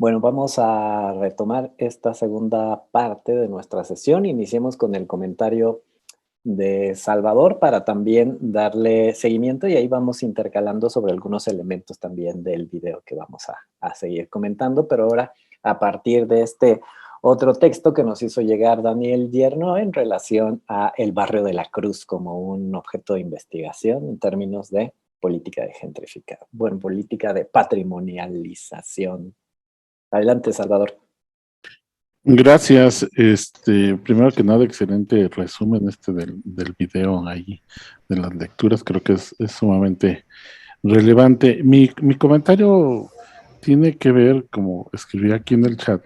Bueno, vamos a retomar esta segunda parte de nuestra sesión. Iniciemos con el comentario de Salvador para también darle seguimiento y ahí vamos intercalando sobre algunos elementos también del video que vamos a seguir comentando, pero ahora a partir de este otro texto que nos hizo llegar Daniel Yerno en relación a el barrio de la Cruz como un objeto de investigación en términos de política de gentrificación, bueno, política de patrimonialización. Adelante, Salvador. Gracias. Primero que nada, excelente resumen del video ahí, de las lecturas, creo que es sumamente relevante. Mi comentario tiene que ver, como escribí aquí en el chat,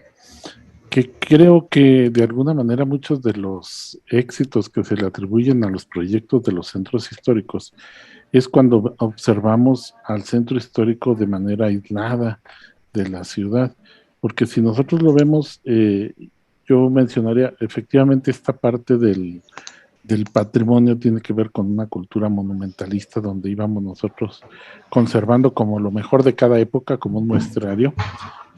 que creo que de alguna manera muchos de los éxitos que se le atribuyen a los proyectos de los centros históricos es cuando observamos al centro histórico de manera aislada de la ciudad, porque si nosotros lo vemos, yo mencionaría efectivamente esta parte del patrimonio tiene que ver con una cultura monumentalista donde íbamos nosotros conservando como lo mejor de cada época, como un muestrario,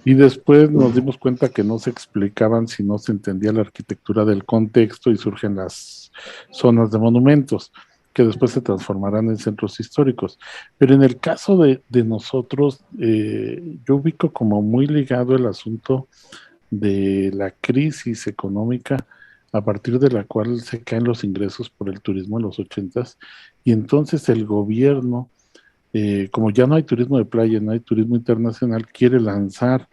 y después nos dimos cuenta que no se explicaban si no se entendía la arquitectura del contexto y surgen las zonas de monumentos que después se transformarán en centros históricos. Pero en el caso de nosotros, yo ubico como muy ligado el asunto de la crisis económica a partir de la cual se caen los ingresos por el turismo en los 80s, y entonces el gobierno, como ya no hay turismo de playa, no hay turismo internacional, quiere lanzar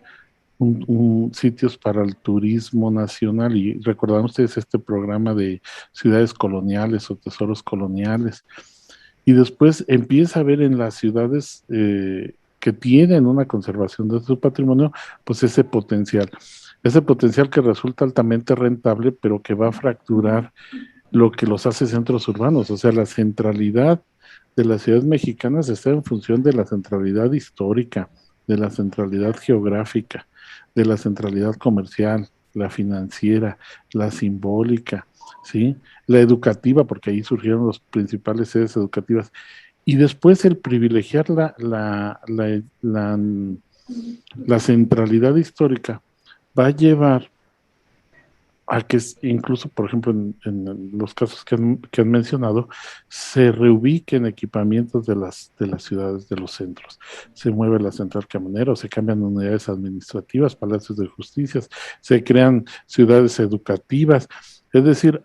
sitios para el turismo nacional, y recordarán ustedes este programa de ciudades coloniales o tesoros coloniales, y después empieza a ver en las ciudades que tienen una conservación de su patrimonio, pues ese potencial que resulta altamente rentable, pero que va a fracturar lo que los hace centros urbanos. O sea, la centralidad de las ciudades mexicanas está en función de la centralidad histórica, de la centralidad geográfica, de la centralidad comercial, la financiera, la simbólica, ¿sí? La educativa, porque ahí surgieron las principales sedes educativas. Y después el privilegiar la centralidad histórica va a llevar a que incluso, por ejemplo, en los casos que han mencionado, se reubiquen equipamientos de las ciudades, de los centros. Se mueve la central camionera, o se cambian unidades administrativas, palacios de justicia, se crean ciudades educativas. Es decir,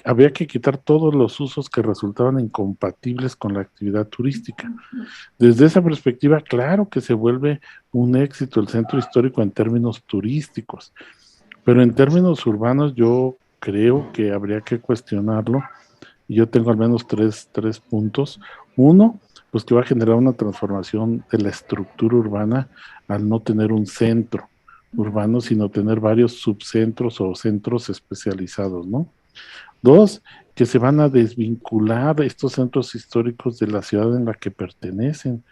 había que quitar todos los usos que resultaban incompatibles con la actividad turística. Desde esa perspectiva, claro que se vuelve un éxito el centro histórico en términos turísticos, pero en términos urbanos yo creo que habría que cuestionarlo. Y yo tengo al menos tres puntos. Uno, pues que va a generar una transformación de la estructura urbana al no tener un centro urbano, sino tener varios subcentros o centros especializados, ¿no? Dos, que se van a desvincular estos centros históricos de la ciudad en la que pertenecen.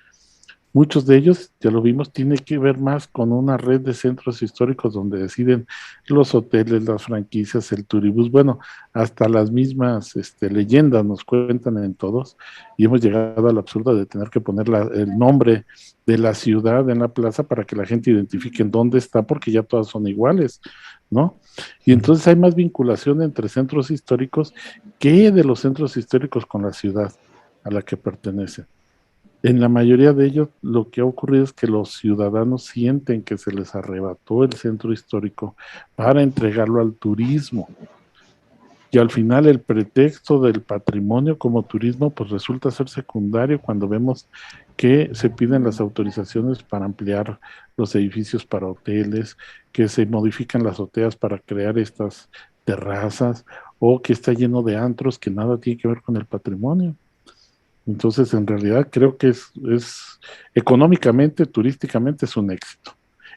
Muchos de ellos, ya lo vimos, tiene que ver más con una red de centros históricos donde deciden los hoteles, las franquicias, el turibús, bueno, hasta las mismas leyendas nos cuentan en todos, y hemos llegado al absurdo de tener que poner el nombre de la ciudad en la plaza para que la gente identifique en dónde está, porque ya todas son iguales, ¿no? Y entonces hay más vinculación entre centros históricos que de los centros históricos con la ciudad a la que pertenecen. En la mayoría de ellos, lo que ha ocurrido es que los ciudadanos sienten que se les arrebató el centro histórico para entregarlo al turismo. Y al final el pretexto del patrimonio como turismo pues resulta ser secundario cuando vemos que se piden las autorizaciones para ampliar los edificios para hoteles, que se modifican las azoteas para crear estas terrazas, o que está lleno de antros que nada tiene que ver con el patrimonio. Entonces, en realidad creo que es económicamente, turísticamente es un éxito.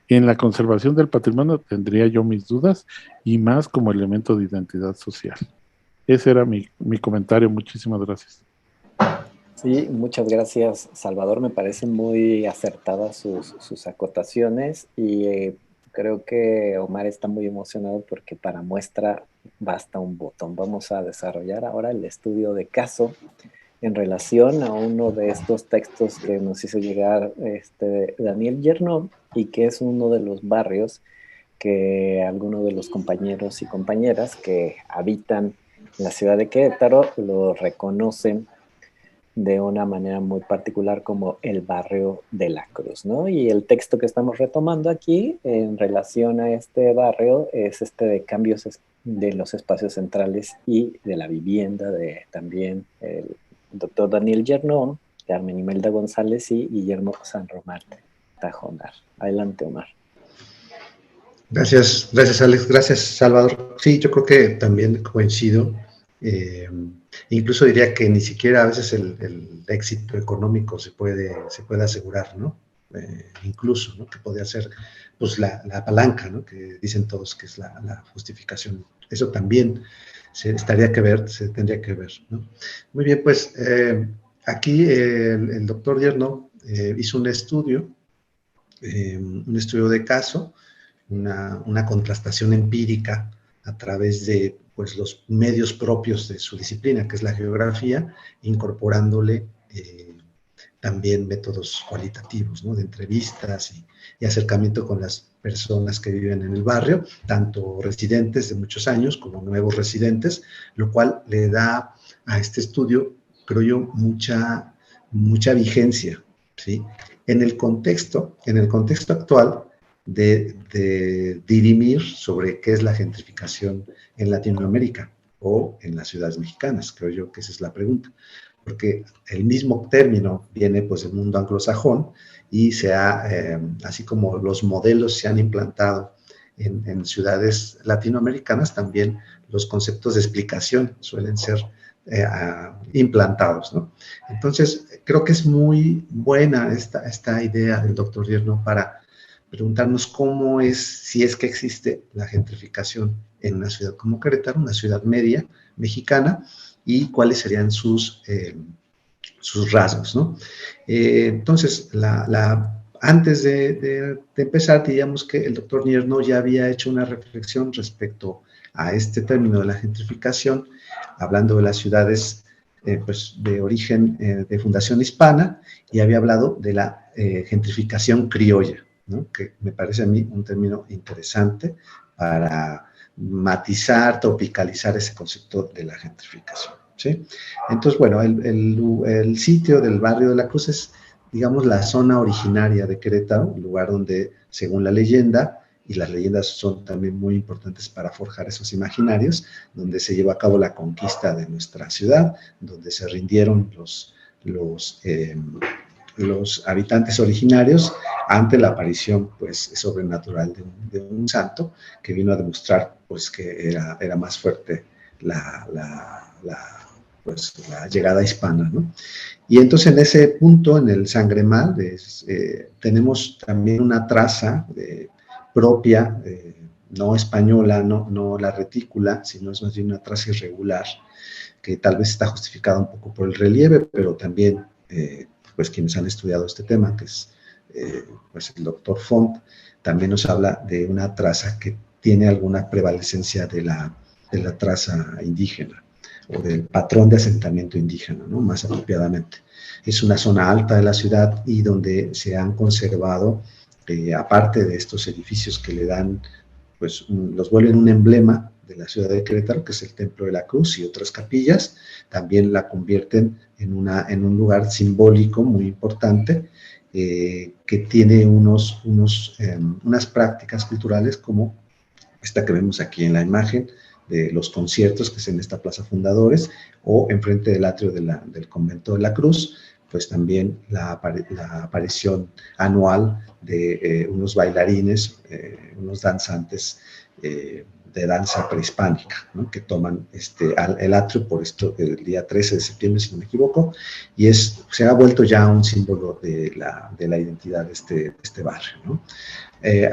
En la conservación del patrimonio tendría yo mis dudas, y más como elemento de identidad social. Ese era mi comentario. Muchísimas gracias. Sí, muchas gracias, Salvador. Me parecen muy acertadas sus acotaciones y creo que Omar está muy emocionado porque para muestra basta un botón. Vamos a desarrollar ahora el estudio de caso en relación a uno de estos textos que nos hizo llegar Daniel Yerno y que es uno de los barrios que algunos de los compañeros y compañeras que habitan la ciudad de Querétaro lo reconocen de una manera muy particular como el barrio de la Cruz, ¿no? Y el texto que estamos retomando aquí en relación a este barrio es este de cambios de los espacios centrales y de la vivienda de también el doctor Daniel Yernón, Carmen Imelda González y Guillermo San Román Tajonar. Adelante, Omar. Gracias, gracias Alex, gracias Salvador. Sí, yo creo que también coincido. Incluso diría que ni siquiera a veces el éxito económico se puede asegurar, ¿no? Incluso, ¿no? Que podría ser pues la palanca, ¿no? Que dicen todos que es la justificación. Eso también se tendría que ver, ¿no? Muy bien, pues aquí el doctor Yerno hizo un estudio de caso, una contrastación empírica a través de pues, los medios propios de su disciplina, que es la geografía, incorporándole también métodos cualitativos, ¿no? De entrevistas y acercamiento con las personas que viven en el barrio, tanto residentes de muchos años como nuevos residentes, lo cual le da a este estudio, creo yo, mucha vigencia, ¿sí? En el contexto actual de dirimir sobre qué es la gentrificación en Latinoamérica o en las ciudades mexicanas, creo yo que esa es la pregunta, porque el mismo término viene pues del mundo anglosajón y así como los modelos se han implantado en ciudades latinoamericanas, también los conceptos de explicación suelen ser implantados, ¿no? Entonces, creo que es muy buena esta idea del doctor Yerno para preguntarnos si es que existe la gentrificación en una ciudad como Querétaro, una ciudad media mexicana, y cuáles serían sus rasgos, ¿no? Entonces, antes de empezar, diríamos que el doctor Yerno ya había hecho una reflexión respecto a este término de la gentrificación, hablando de las ciudades pues, de origen de fundación hispana, y había hablado de la gentrificación criolla, ¿no? Que me parece a mí un término interesante para matizar, tropicalizar ese concepto de la gentrificación, ¿sí? Entonces, bueno, el sitio del barrio de la Cruz es, digamos, la zona originaria de Querétaro, un lugar donde, según la leyenda, y las leyendas son también muy importantes para forjar esos imaginarios, donde se llevó a cabo la conquista de nuestra ciudad, donde se rindieron los habitantes originarios ante la aparición pues, sobrenatural de un santo que vino a demostrar pues, que era más fuerte la llegada hispana, ¿no? Y entonces en ese punto, en el Sangremal, tenemos también una traza propia, no española, no la retícula, sino es más bien una traza irregular, que tal vez está justificada un poco por el relieve, pero también pues quienes han estudiado este tema, que es pues el doctor Font, también nos habla de una traza que tiene alguna prevalecencia de la traza indígena o del patrón de asentamiento indígena, ¿no? Más apropiadamente. Es una zona alta de la ciudad y donde se han conservado, aparte de estos edificios que le dan, pues los vuelven un emblema de la ciudad de Querétaro, que es el Templo de la Cruz y otras capillas, también la convierten en un lugar simbólico muy importante, que tiene unas prácticas culturales como esta que vemos aquí en la imagen, de los conciertos que es en esta Plaza Fundadores, o enfrente del atrio del Convento de la Cruz, pues también la aparición anual de unos bailarines, unos danzantes de danza prehispánica, ¿no? Que toman el atrio por esto el día 13 de septiembre, si no me equivoco, y se ha vuelto ya un símbolo de la identidad de este barrio, ¿no?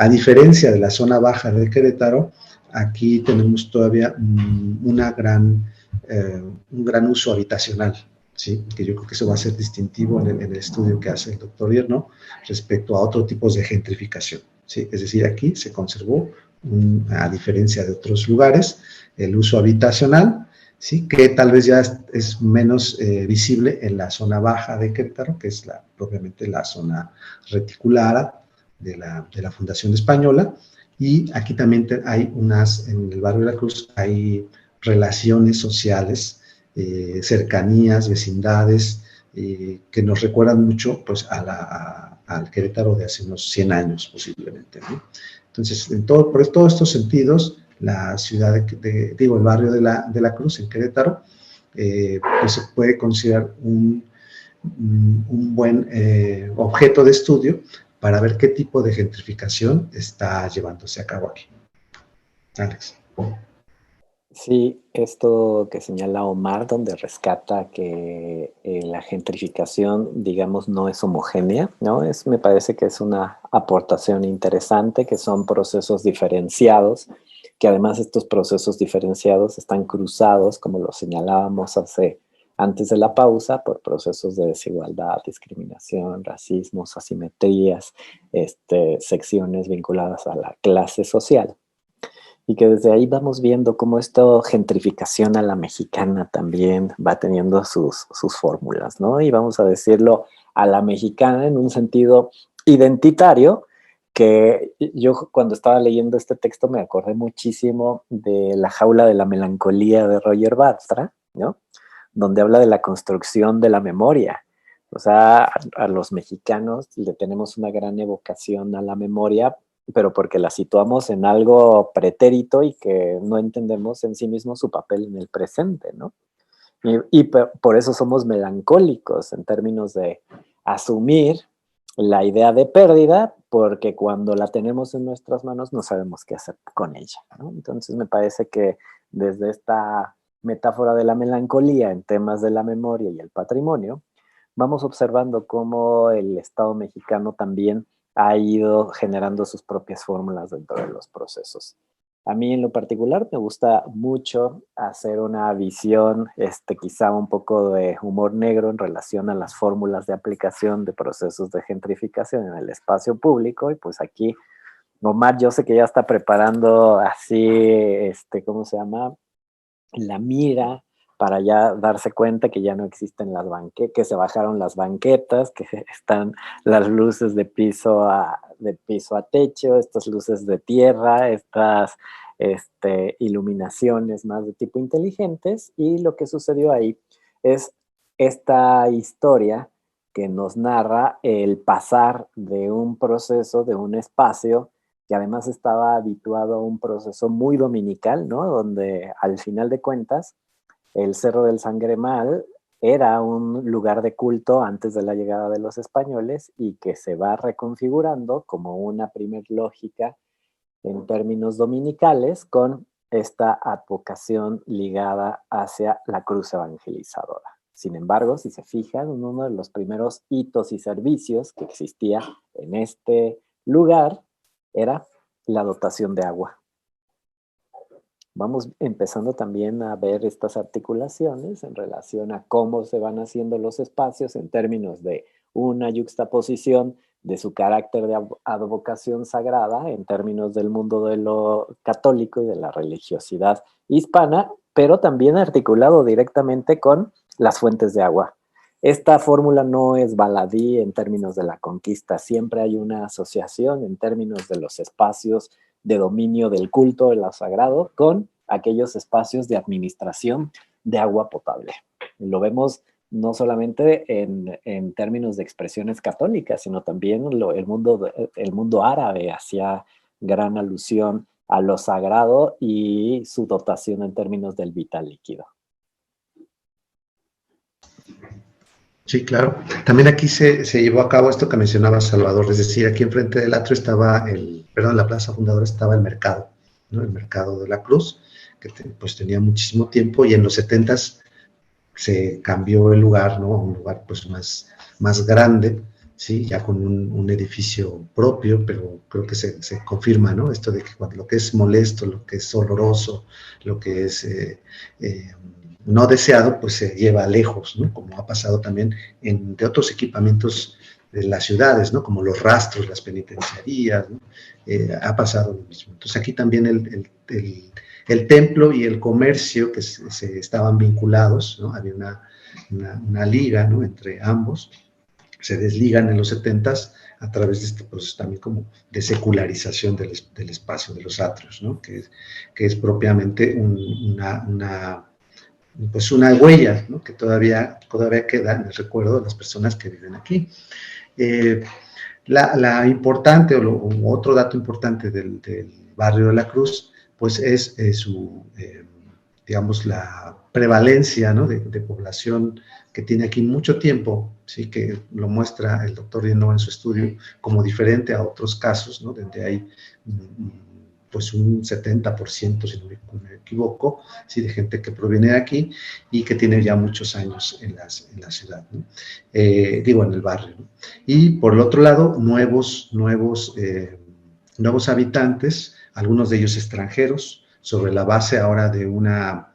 A diferencia de la zona baja de Querétaro, aquí tenemos todavía un gran uso habitacional, ¿sí? Que yo creo que eso va a ser distintivo en el estudio que hace el doctor Yerno respecto a otros tipos de gentrificación, ¿sí? Es decir, aquí se conservó, a diferencia de otros lugares, el uso habitacional, ¿sí? Que tal vez ya es menos visible en la zona baja de Querétaro, que es propiamente la zona reticulada de la Fundación Española, y aquí también hay en el barrio de la Cruz hay relaciones sociales, cercanías, vecindades, que nos recuerdan mucho pues, al Querétaro de hace unos 100 años posiblemente, ¿no? Entonces, por todos estos sentidos, la ciudad el barrio de la Cruz en Querétaro, pues se puede considerar un buen objeto de estudio para ver qué tipo de gentrificación está llevándose a cabo aquí. Alex. Sí, esto que señala Omar, donde rescata que la gentrificación, digamos, no es homogénea, ¿no? Me parece que es una aportación interesante, que son procesos diferenciados, que además estos procesos diferenciados están cruzados, como lo señalábamos antes de la pausa, por procesos de desigualdad, discriminación, racismos, asimetrías, secciones vinculadas a la clase social. Y que desde ahí vamos viendo cómo esta gentrificación a la mexicana también va teniendo sus fórmulas, ¿no? Y vamos a decirlo a la mexicana en un sentido identitario, que yo cuando estaba leyendo este texto me acordé muchísimo de La jaula de la melancolía de Roger Bartra, ¿no? Donde habla de la construcción de la memoria. O sea, a los mexicanos le tenemos una gran evocación a la memoria, pero porque la situamos en algo pretérito y que no entendemos en sí mismo su papel en el presente, ¿no? Y por eso somos melancólicos en términos de asumir la idea de pérdida, porque cuando la tenemos en nuestras manos no sabemos qué hacer con ella, ¿no? Entonces me parece que desde esta metáfora de la melancolía en temas de la memoria y el patrimonio, vamos observando cómo el Estado mexicano también ha ido generando sus propias fórmulas dentro de los procesos. A mí en lo particular me gusta mucho hacer una visión, quizá un poco de humor negro en relación a las fórmulas de aplicación de procesos de gentrificación en el espacio público. Y pues aquí, Omar, yo sé que ya está preparando así, ¿cómo se llama? La mira para ya darse cuenta que ya no existen las banquetas, que se bajaron las banquetas, que están las luces de piso a techo, estas luces de tierra, estas iluminaciones más de tipo inteligentes, y lo que sucedió ahí es esta historia que nos narra el pasar de un proceso, de un espacio que además estaba habituado a un proceso muy dominical, ¿no? Donde al final de cuentas el Cerro del Sangremal era un lugar de culto antes de la llegada de los españoles y que se va reconfigurando como una primer lógica en términos dominicales con esta advocación ligada hacia la cruz evangelizadora. Sin embargo, si se fijan, uno de los primeros hitos y servicios que existía en este lugar era la dotación de agua. Vamos empezando también a ver estas articulaciones en relación a cómo se van haciendo los espacios en términos de una yuxtaposición de su carácter de advocación sagrada en términos del mundo de lo católico y de la religiosidad hispana, pero también articulado directamente con las fuentes de agua. Esta fórmula no es baladí en términos de la conquista, siempre hay una asociación en términos de los espacios de dominio del culto, de lo sagrado, con aquellos espacios de administración de agua potable. Lo vemos no solamente en términos de expresiones católicas, sino también el mundo árabe hacía gran alusión a lo sagrado y su dotación en términos del vital líquido. Sí, claro. También aquí se llevó a cabo esto que mencionaba Salvador, es decir, aquí enfrente del atrio estaba la Plaza Fundadora estaba el mercado, ¿no? El mercado de la Cruz, que pues tenía muchísimo tiempo, y en los 70s se cambió el lugar, ¿no? A un lugar pues más grande, ¿sí? Ya con un edificio propio, pero creo que se confirma, ¿no? Esto de que cuando lo que es molesto, lo que es oloroso, lo que es no deseado, pues se lleva lejos, ¿no? Como ha pasado también de otros equipamientos de las ciudades, ¿no? Como los rastros, las penitenciarías, ¿no? Ha pasado lo mismo. Entonces aquí también el templo y el comercio que se estaban vinculados, ¿no? Había una liga, ¿no? Entre ambos, se desligan en los 70s a través de este proceso también como de secularización del espacio, de los atrios, ¿no? que es propiamente pues una huella, ¿no? Que todavía queda en el recuerdo de las personas que viven aquí. La importante, o otro dato importante del barrio de la Cruz, pues es digamos, la prevalencia, ¿no? de población que tiene aquí mucho tiempo, ¿sí? Que lo muestra el doctor Rieno en su estudio como diferente a otros casos, ¿no? Donde hay pues un 70%, si no me equivoco, ¿sí? De gente que proviene de aquí y que tiene ya muchos años en la ciudad, ¿no? Digo, en el barrio, ¿no? Y por el otro lado, nuevos habitantes, algunos de ellos extranjeros, sobre la base ahora de una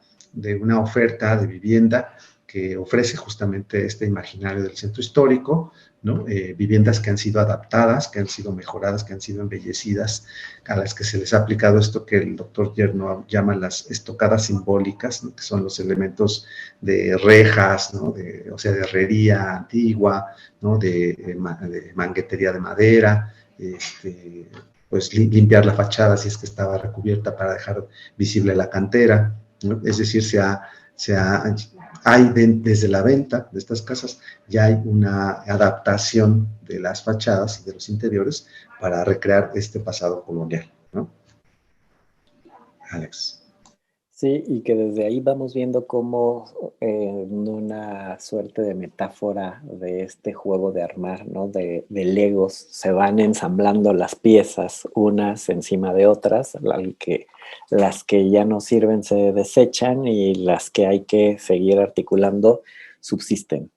oferta de vivienda que ofrece justamente este imaginario del centro histórico, ¿no? Viviendas que han sido adaptadas, que han sido mejoradas, que han sido embellecidas, a las que se les ha aplicado esto que el doctor Yerno llama las estocadas simbólicas, ¿no? Que son los elementos de rejas, ¿no? O sea, de herrería antigua, ¿no? de manguetería de madera, pues limpiar la fachada si es que estaba recubierta para dejar visible la cantera, ¿no? Es decir, desde la venta de estas casas ya hay una adaptación de las fachadas y de los interiores para recrear este pasado colonial, ¿no? Alex. Sí, y que desde ahí vamos viendo cómo en una suerte de metáfora de este juego de armar, ¿no? De Legos, se van ensamblando las piezas unas encima de otras, las que ya no sirven se desechan y las que hay que seguir articulando subsisten.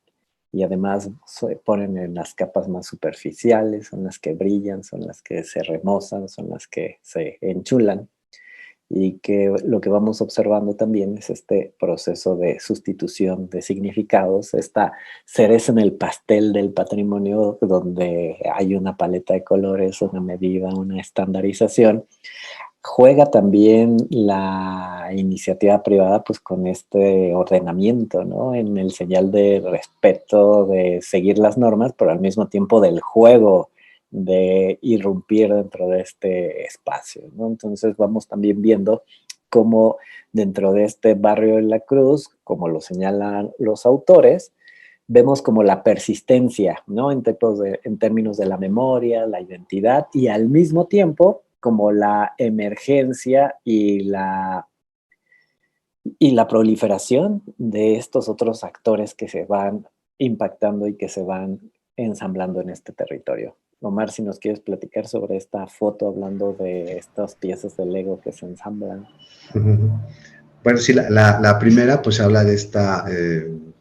Y además se ponen en las capas más superficiales, son las que brillan, son las que se remozan, son las que se enchulan. Y que lo que vamos observando también es este proceso de sustitución de significados, esta cereza en el pastel del patrimonio donde hay una paleta de colores, una medida, una estandarización. Juega también la iniciativa privada pues con este ordenamiento, ¿no? En el señal de respeto, de seguir las normas, pero al mismo tiempo del juego, de irrumpir dentro de este espacio, ¿no? Entonces vamos también viendo cómo dentro de este barrio de la Cruz, como lo señalan los autores, vemos como la persistencia, ¿no? En términos de la memoria, la identidad y al mismo tiempo como la emergencia y la proliferación de estos otros actores que se van impactando y que se van ensamblando en este territorio. Omar, si nos quieres platicar sobre esta foto hablando de estas piezas de Lego que se ensamblan. Bueno, sí, la primera pues habla de esta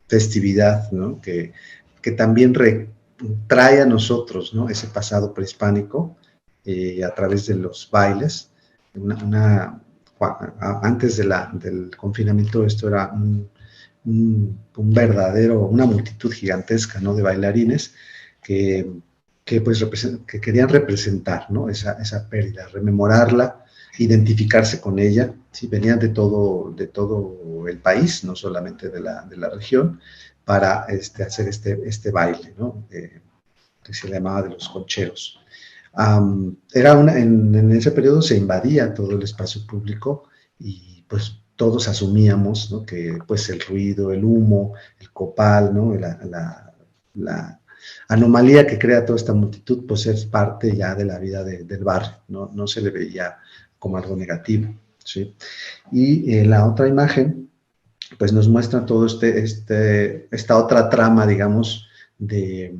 festividad, ¿no? Que también trae a nosotros, ¿no? Ese pasado prehispánico a través de los bailes. Antes del confinamiento esto era una multitud gigantesca, ¿no? De bailarines que querían representar, ¿no? Esa pérdida, rememorarla, identificarse con ella, ¿sí? Venían de todo el país, no solamente de la región, para hacer este baile, ¿no? Que se llamaba de los concheros. En ese periodo se invadía todo el espacio público y pues todos asumíamos, ¿no? Que pues el ruido, el humo, el copal, ¿no? La anomalía que crea toda esta multitud, pues es parte ya de la vida del barrio, no se le veía como algo negativo, ¿sí? Y la otra imagen, pues nos muestra todo esta otra trama, digamos, de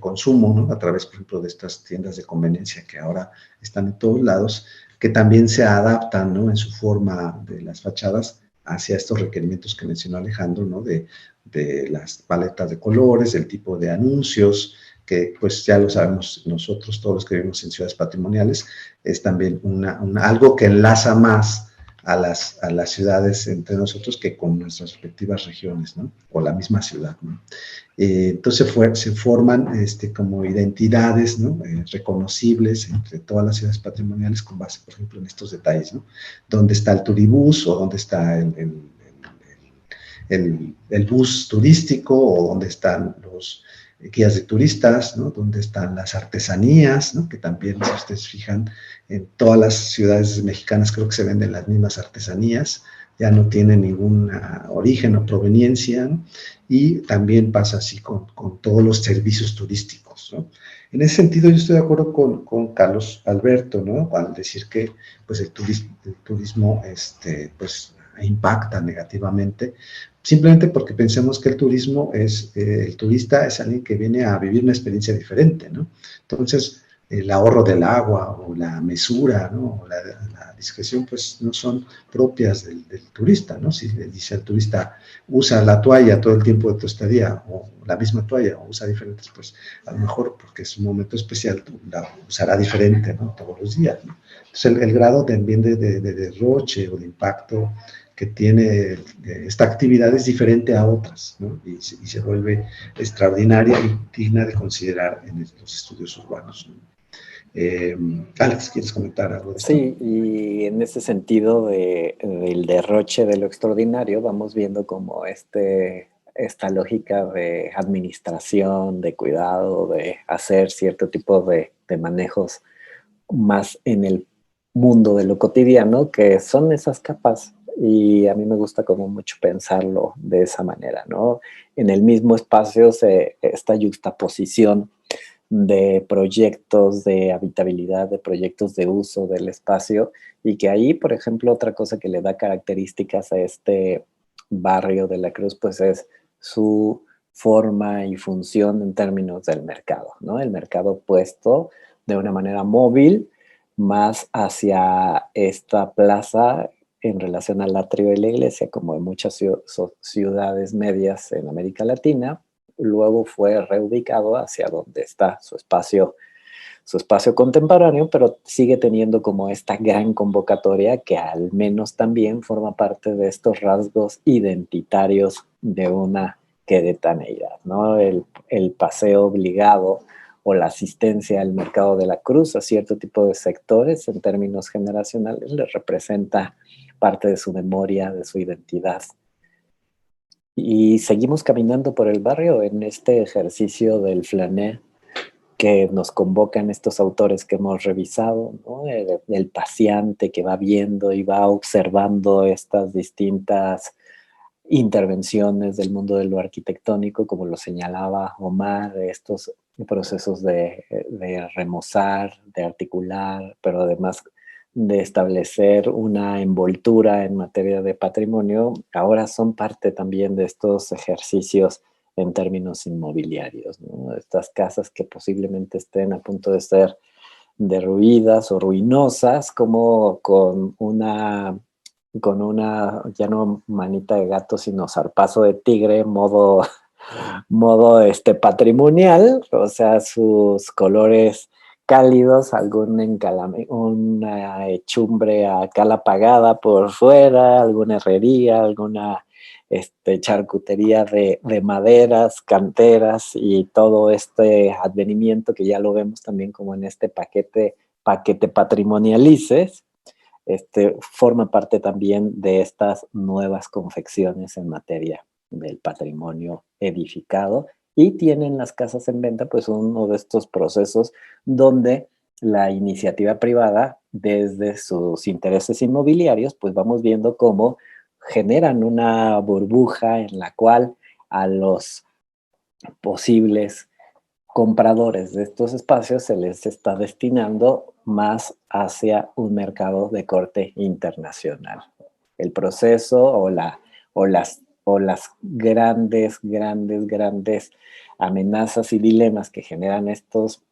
consumo, ¿no? A través, por ejemplo, de estas tiendas de conveniencia que ahora están en todos lados, que también se adaptan, ¿no? En su forma de las fachadas hacia estos requerimientos que mencionó Alejandro, ¿no? De las paletas de colores, del tipo de anuncios, que pues ya lo sabemos nosotros, todos los que vivimos en ciudades patrimoniales, es también algo que enlaza más a las ciudades entre nosotros que con nuestras respectivas regiones, ¿no? O la misma ciudad, ¿no? Entonces se forman como identidades, ¿no? Reconocibles entre todas las ciudades patrimoniales con base, por ejemplo, en estos detalles, ¿no? ¿Dónde está el turibús o dónde está el bus turístico o dónde están guías de turistas, ¿no? Donde están las artesanías, ¿no? Que también, si ustedes fijan, en todas las ciudades mexicanas creo que se venden las mismas artesanías, ya no tienen ningún origen o proveniencia, ¿no? Y también pasa así con todos los servicios turísticos, ¿no? En ese sentido, yo estoy de acuerdo con Carlos Alberto, ¿no? Al decir que pues, el turismo pues, impacta negativamente, simplemente porque pensemos que el turismo el turista es alguien que viene a vivir una experiencia diferente, ¿no? Entonces, el ahorro del agua o la mesura, ¿no? O la discreción, pues no son propias del turista, ¿no? Si le dice al turista, usa la toalla todo el tiempo de tu estadía, o la misma toalla, o usa diferentes, pues a lo mejor porque es un momento especial, la usará diferente, ¿no? Todos los días, ¿no? Entonces, el grado también de derroche o de impacto que tiene esta actividad es diferente a otras, ¿no? Y se vuelve extraordinaria y digna de considerar en los estudios urbanos, ¿no? Alex, ¿quieres comentar algo de esto? Sí, y en ese sentido del derroche de lo extraordinario, vamos viendo como esta lógica de administración, de cuidado, de hacer cierto tipo de manejos más en el mundo de lo cotidiano, que son esas capas. Y a mí me gusta como mucho pensarlo de esa manera, ¿no? En el mismo espacio esta yuxtaposición de proyectos de habitabilidad, de proyectos de uso del espacio, y que ahí, por ejemplo, otra cosa que le da características a este barrio de la Cruz, pues es su forma y función en términos del mercado, ¿no? El mercado puesto de una manera móvil más hacia esta plaza en relación al atrio de la iglesia, como en muchas ciudades medias en América Latina. Luego fue reubicado hacia donde está su espacio contemporáneo, pero sigue teniendo como esta gran convocatoria que al menos también forma parte de estos rasgos identitarios de una queretaneidad, ¿no? El paseo obligado o la asistencia al mercado de la Cruz a cierto tipo de sectores en términos generacionales le representa parte de su memoria, de su identidad. Y seguimos caminando por el barrio en este ejercicio del flané que nos convocan estos autores que hemos revisado, ¿no? El paseante que va viendo y va observando estas distintas intervenciones del mundo de lo arquitectónico, como lo señalaba Omar, estos procesos de remozar, de articular, pero además de establecer una envoltura en materia de patrimonio, ahora son parte también de estos ejercicios en términos inmobiliarios, ¿no? Estas casas que posiblemente estén a punto de ser derruidas o ruinosas, como con una ya no manita de gato, sino zarpazo de tigre, modo patrimonial, o sea, sus colores cálidos, una hechumbre a cal apagada por fuera, alguna herrería, alguna charcutería de maderas, canteras y todo este advenimiento que ya lo vemos también como en este paquete patrimonialices, forma parte también de estas nuevas confecciones en materia del patrimonio edificado, y tienen las casas en venta pues uno de estos procesos donde la iniciativa privada, desde sus intereses inmobiliarios, pues vamos viendo cómo generan una burbuja en la cual a los posibles compradores de estos espacios se les está destinando más hacia un mercado de corte internacional. El proceso o las grandes amenazas y dilemas que generan estos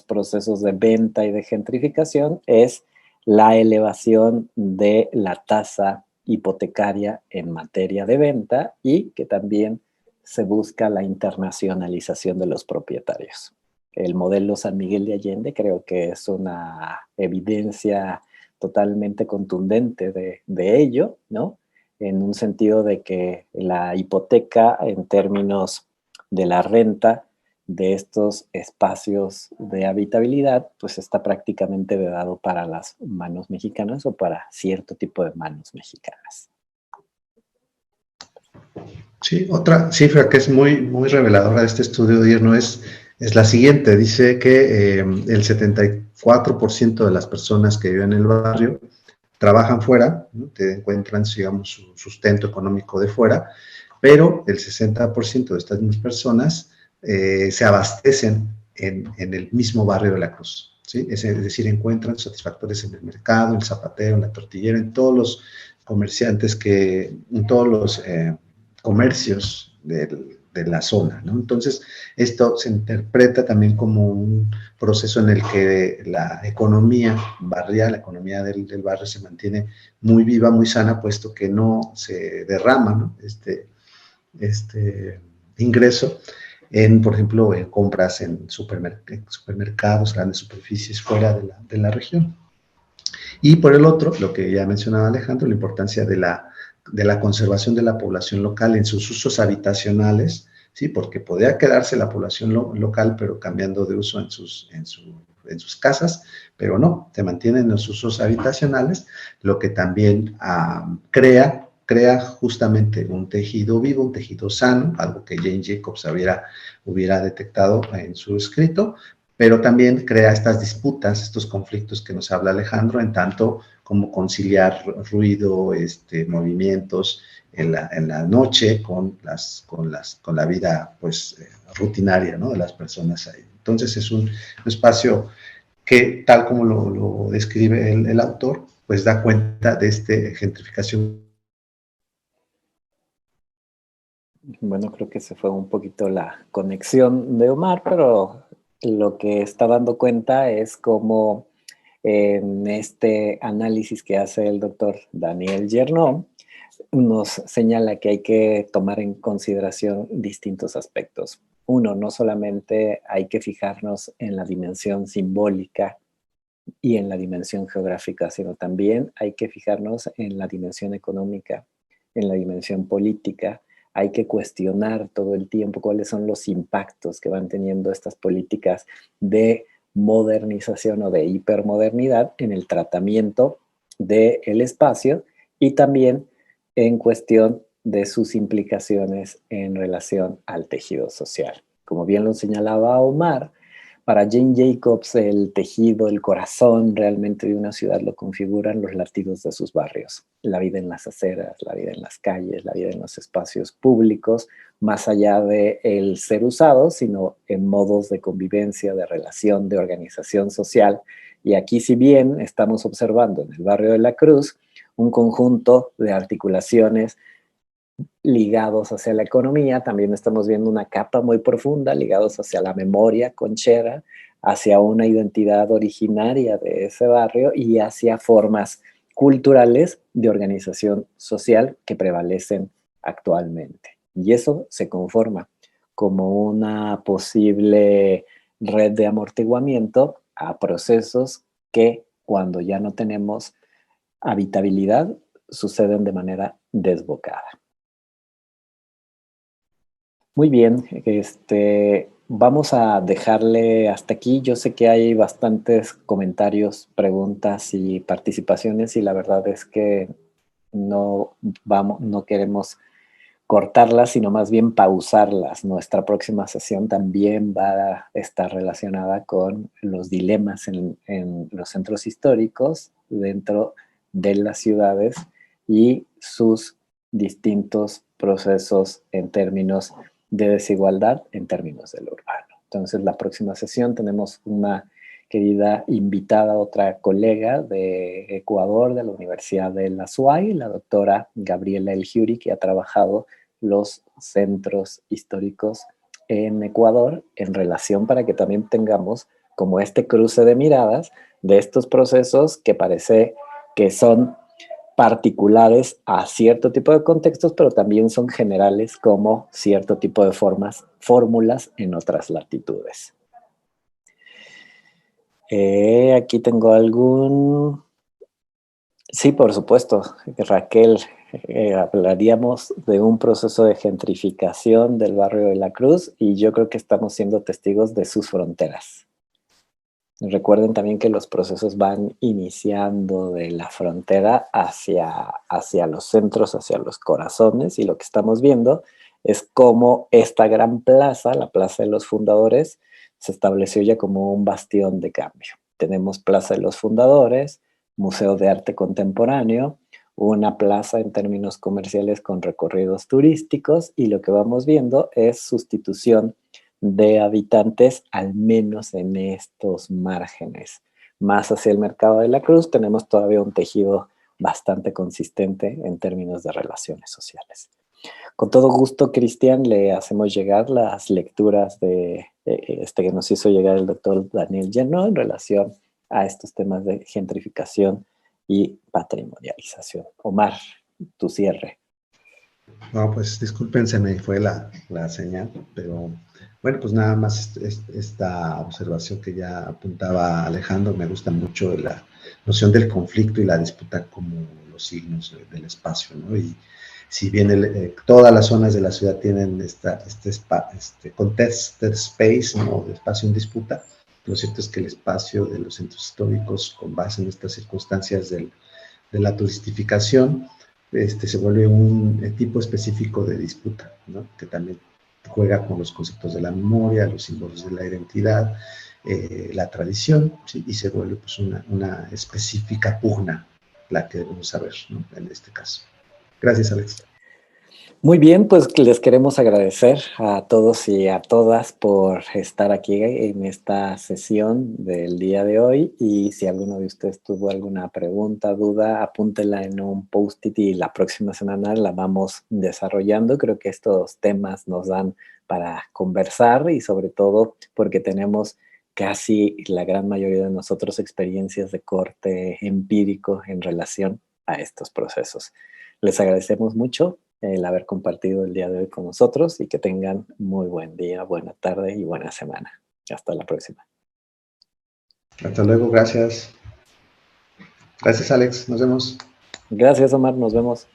procesos de venta y de gentrificación es la elevación de la tasa hipotecaria en materia de venta, y que también se busca la internacionalización de los propietarios. El modelo San Miguel de Allende creo que es una evidencia totalmente contundente de ello, ¿no? En un sentido de que la hipoteca en términos de la renta de estos espacios de habitabilidad, pues está prácticamente vedado para las manos mexicanas o para cierto tipo de manos mexicanas. Sí, otra cifra que es muy reveladora de este estudio de IRNO es la siguiente. Dice que el 74% de las personas que viven en el barrio trabajan fuera, ¿no? Te encuentran, digamos, su sustento económico de fuera, pero el 60% de estas mismas personas se abastecen en el mismo barrio de la Cruz. ¿Sí? Es decir, encuentran satisfactores en el mercado, en el zapatero, en la tortillera, en todos los comerciantes en todos los comercios de la zona, ¿no? Entonces, esto se interpreta también como un proceso en el que la economía barrial, la economía del barrio se mantiene muy viva, muy sana, puesto que no se derrama, ¿no? Este ingreso en, por ejemplo, en compras en supermercados, grandes superficies fuera de la región. Y por el otro, lo que ya mencionaba Alejandro, la importancia de la conservación de la población local en sus usos habitacionales, ¿sí? Porque podría quedarse la población local, pero cambiando de uso en sus casas, pero no, se mantienen en sus usos habitacionales, lo que también crea justamente un tejido vivo, un tejido sano, algo que Jane Jacobs hubiera detectado en su escrito, pero también crea estas disputas, estos conflictos que nos habla Alejandro, en tanto como conciliar ruido, movimientos en la noche con la vida pues rutinaria, ¿no? De las personas ahí. Entonces es un espacio que, tal como lo describe el autor, pues da cuenta de esta gentrificación. Bueno, creo que se fue un poquito la conexión de Omar, pero lo que está dando cuenta es cómo en este análisis que hace el doctor Daniel Yernó, nos señala que hay que tomar en consideración distintos aspectos. Uno, no solamente hay que fijarnos en la dimensión simbólica y en la dimensión geográfica, sino también hay que fijarnos en la dimensión económica, en la dimensión política. Hay que cuestionar todo el tiempo cuáles son los impactos que van teniendo estas políticas de modernización o de hipermodernidad en el tratamiento del espacio y también en cuestión de sus implicaciones en relación al tejido social. Como bien lo señalaba Omar, para Jane Jacobs, el tejido, el corazón realmente de una ciudad lo configuran los latidos de sus barrios. La vida en las aceras, la vida en las calles, la vida en los espacios públicos, más allá de el ser usado, sino en modos de convivencia, de relación, de organización social. Y aquí, si bien estamos observando en el barrio de la Cruz un conjunto de articulaciones ligados hacia la economía, también estamos viendo una capa muy profunda ligados hacia la memoria conchera, hacia una identidad originaria de ese barrio y hacia formas culturales de organización social que prevalecen actualmente. Y eso se conforma como una posible red de amortiguamiento a procesos que cuando ya no tenemos habitabilidad suceden de manera desbocada. Muy bien, vamos a dejarle hasta aquí. Yo sé que hay bastantes comentarios, preguntas y participaciones y la verdad es que no queremos cortarlas, sino más bien pausarlas. Nuestra próxima sesión también va a estar relacionada con los dilemas en los centros históricos dentro de las ciudades y sus distintos procesos en términos de desigualdad en términos del urbano. Entonces, la próxima sesión tenemos una querida invitada, otra colega de Ecuador, de la Universidad de la SUAY, la doctora Gabriela El Giuri, que ha trabajado los centros históricos en Ecuador en relación para que también tengamos como este cruce de miradas de estos procesos que parece que son particulares a cierto tipo de contextos, pero también son generales como cierto tipo de fórmulas en otras latitudes. Aquí tengo algún... Sí, por supuesto, Raquel, hablaríamos de un proceso de gentrificación del barrio de la Cruz y yo creo que estamos siendo testigos de sus fronteras. Recuerden también que los procesos van iniciando de la frontera hacia los centros, hacia los corazones, y lo que estamos viendo es cómo esta gran plaza, la Plaza de los Fundadores, se estableció ya como un bastión de cambio. Tenemos Plaza de los Fundadores, Museo de Arte Contemporáneo, una plaza en términos comerciales con recorridos turísticos, y lo que vamos viendo es sustitución de habitantes, al menos en estos márgenes. Más hacia el Mercado de la Cruz tenemos todavía un tejido bastante consistente en términos de relaciones sociales. Con todo gusto, Cristian, le hacemos llegar las lecturas que nos hizo llegar el doctor Daniel Lleno en relación a estos temas de gentrificación y patrimonialización. Omar, tu cierre. No, pues disculpen, se me fue la señal, pero bueno, pues nada más esta observación que ya apuntaba Alejandro. Me gusta mucho la noción del conflicto y la disputa como los signos del espacio, ¿no? Y si bien todas las zonas de la ciudad tienen este contested space, ¿no? De espacio en disputa, lo cierto es que el espacio de los centros históricos, con base en estas circunstancias de la turistificación, se vuelve un tipo específico de disputa, ¿no? Que también juega con los conceptos de la memoria, los símbolos de la identidad, la tradición, ¿sí? Y se vuelve pues una específica pugna la que debemos saber, ¿no? En este caso. Gracias, Alex. Muy bien, pues les queremos agradecer a todos y a todas por estar aquí en esta sesión del día de hoy, y si alguno de ustedes tuvo alguna pregunta, duda, apúntela en un post-it y la próxima semana la vamos desarrollando. Creo que estos temas nos dan para conversar, y sobre todo porque tenemos casi la gran mayoría de nosotros experiencias de corte empírico en relación a estos procesos. Les agradecemos mucho el haber compartido el día de hoy con nosotros, y que tengan muy buen día, buena tarde y buena semana. Hasta la próxima. Hasta luego, gracias. Gracias, Alex. Nos vemos. Gracias, Omar. Nos vemos.